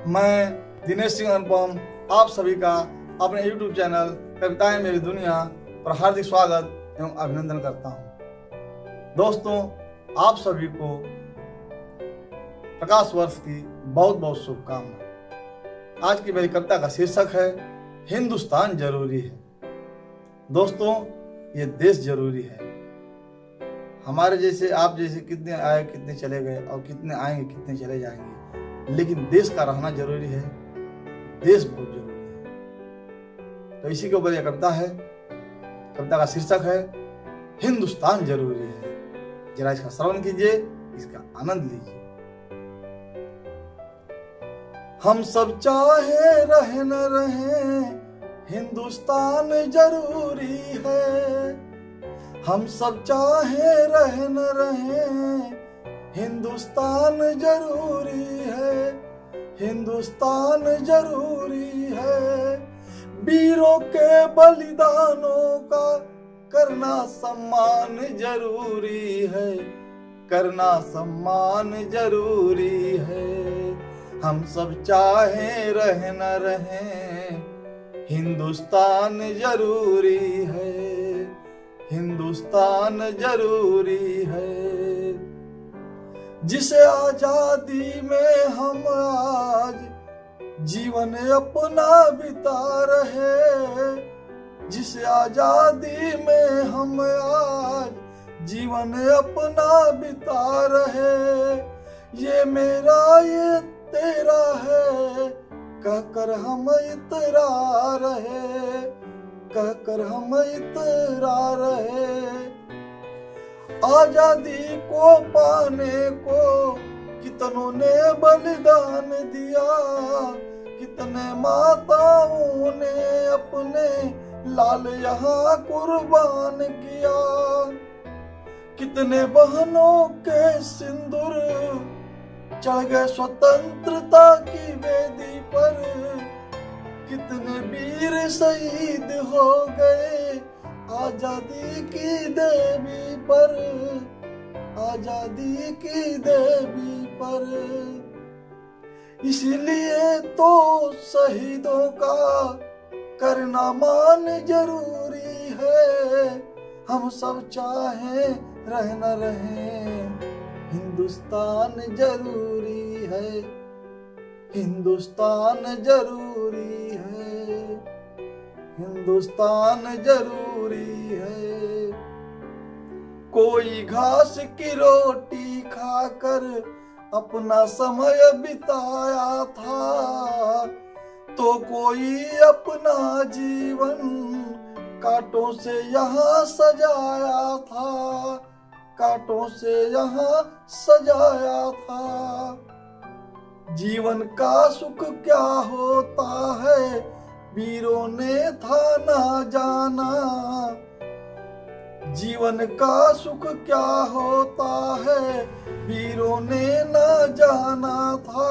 मैं दिनेश सिंह अनुपम आप सभी का अपने YouTube चैनल कविताएं मेरी दुनिया पर हार्दिक स्वागत एवं अभिनंदन करता हूं। दोस्तों, आप सभी को प्रकाश वर्ष की बहुत बहुत शुभकामनाएं। आज की मेरी कविता का शीर्षक है हिंदुस्तान जरूरी है। दोस्तों, ये देश जरूरी है। हमारे जैसे आप जैसे कितने आए कितने चले गए और कितने आएंगे कितने चले जाएंगे, लेकिन देश का रहना जरूरी है। देश बहुत जरूरी है। तो इसी के ऊपर यह कविता है। कविता का शीर्षक है हिंदुस्तान जरूरी है। जरा इसका श्रवण कीजिए, इसका आनंद लीजिए। हम सब चाहे रहे न रहे, हिंदुस्तान जरूरी है। हम सब चाहे रहे न रहे, हिंदुस्तान जरूरी है। हिंदुस्तान जरूरी है। वीरों के बलिदानों का करना सम्मान जरूरी है। करना सम्मान जरूरी है। हम सब चाहे रहे न रहे, हिंदुस्तान जरूरी है। हिंदुस्तान जरूरी है। जिसे आजादी में हम आज जीवन अपना बिता रहे, जिसे आजादी में हम आज जीवन अपना बिता रहे, ये मेरा ये तेरा है कहकर हम इतरा रहे, कहकर हम इतरा रहे। आजादी को पाने को कितनों ने बलिदान दिया, कितने माताओं ने अपने लाल यहाँ कुर्बान किया। कितने बहनों के सिंदूर चढ़ गए स्वतंत्रता की वेदी पर, कितने वीर शहीद हो गए आजादी की देवी पर, आजादी की देवी पर। इसलिए तो शहीदों का करना मान जरूरी है। हम सब चाहे रहे न रहे, हिंदुस्तान जरूरी है। हिंदुस्तान जरूरी है। हिंदुस्तान जरूरी है। कोई घास की रोटी खाकर अपना समय बिताया था, तो कोई अपना जीवन कांटों से यहाँ सजाया था, कांटों से यहाँ सजाया था। जीवन का सुख क्या होता है वीरों ने था ना जाना। जीवन का सुख क्या होता है वीरों ने ना जाना था।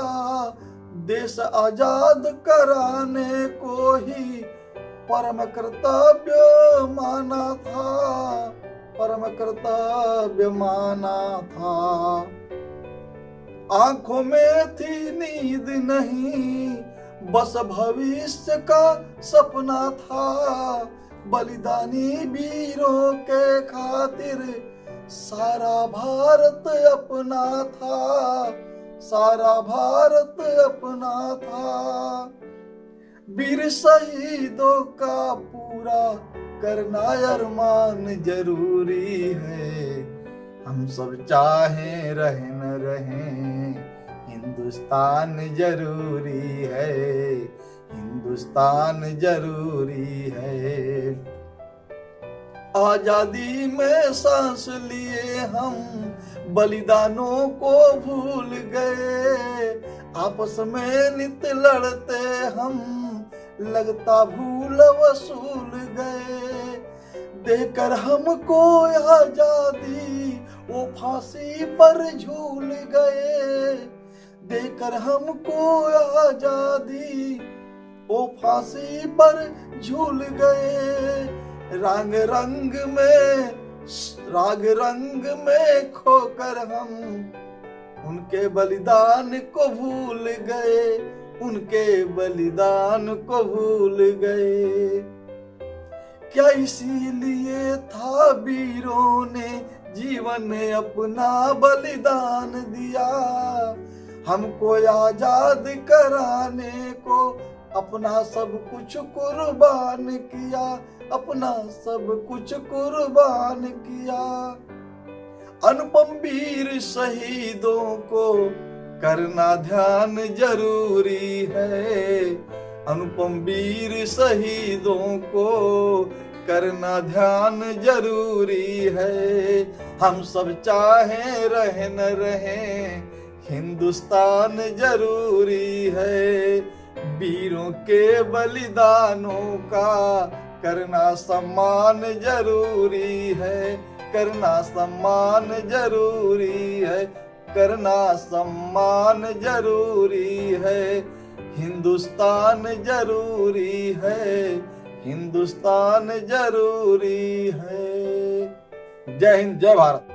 देश आजाद कराने को ही परम कर्तव्य माना था, परम कर्तव्य माना था। आंखों में थी नींद नहीं, बस भविष्य का सपना था। बलिदानी वीरों के खातिर सारा भारत अपना था, सारा भारत अपना था। वीर शहीदों का पूरा करना अरमान जरूरी है। हम सब चाहे रहे न रहे, हिंदुस्तान जरूरी है। हिंदुस्तान जरूरी है। आजादी में सांस लिए हम बलिदानों को भूल गए। आपस में नित लड़ते हम लगता भूल वसूल गए। देकर हमको आजादी वो फांसी पर झूल गए। देकर हमको आजादी वो फांसी पर झूल गए। रंग रंग में खोकर हम उनके बलिदान को भूल गए। उनके बलिदान को भूल गए। क्या इसीलिए था वीरों ने जीवन में अपना बलिदान दिया, हमको आजाद कराने को अपना सब कुछ कुर्बान किया, अपना सब कुछ कुर्बान किया। अनुपम वीर शहीदों को करना ध्यान जरूरी है, अनुपम वीर शहीदों को करना ध्यान जरूरी है। हम सब चाहे रहे न रहे हिंदुस्तान जरूरी है, वीरों के बलिदानों का करना सम्मान जरूरी है, करना सम्मान जरूरी है, करना सम्मान जरूरी है। हिंदुस्तान जरूरी है, हिंदुस्तान जरूरी है। जय हिंद, जय भारत।